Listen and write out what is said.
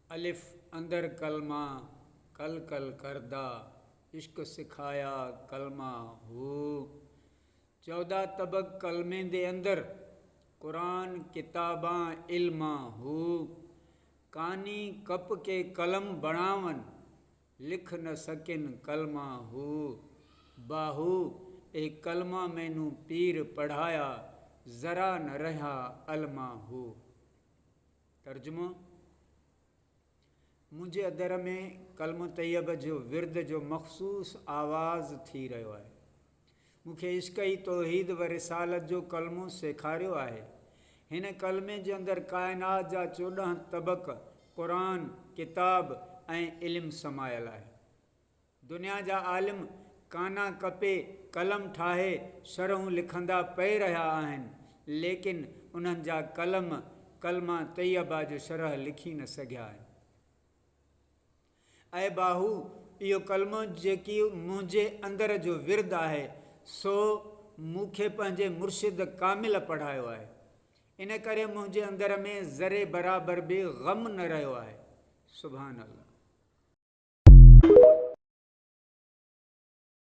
अलिफ अंदर कलमा कल कल करदा, इश्क सिखाया कलमा हो। 14 तबक कलमे दे अंदर, कुरान किताबां इल्मा हो। कानी कप के कलम बनावन, लिख न सकिन कलमा हो। बाहू ए कलमा मैनू पीर पढ़ाया, ज़रा न रहा अलमा हो। तर्जुमो, मुंहिंजे अदर में कलम तैयब जो विर्द जो मख़सूस आवाज़ थी रहियो आहे। मूंखे इश्क ई तौहीद व रिसालत जो कलमो सेखारियो आहे। हिन कलमे जे अंदरि काइनात जा 14 तबक क़ुरान किताब ऐं इल्म समायल आहे। दुनिया जा आलिम काना कपे कलम ठाहे शरहूं लिखंदा पई रहिया आहिनि, लेकिन उन्हनि जा कलमा तैयबा जो शरह लिखी न सघिया आहिनि। ऐं बाहू, इहो कलमो जेकी मुंहिंजे अंदर जो विर्द आहे, सो मूंखे पंहिंजे मुर्शिद कामिल पढ़ायो आहे। इन करे मुंहिंजे अंदर में ज़रे बराबर बि ग़म न रहियो आहे। सुभान अल्लाह।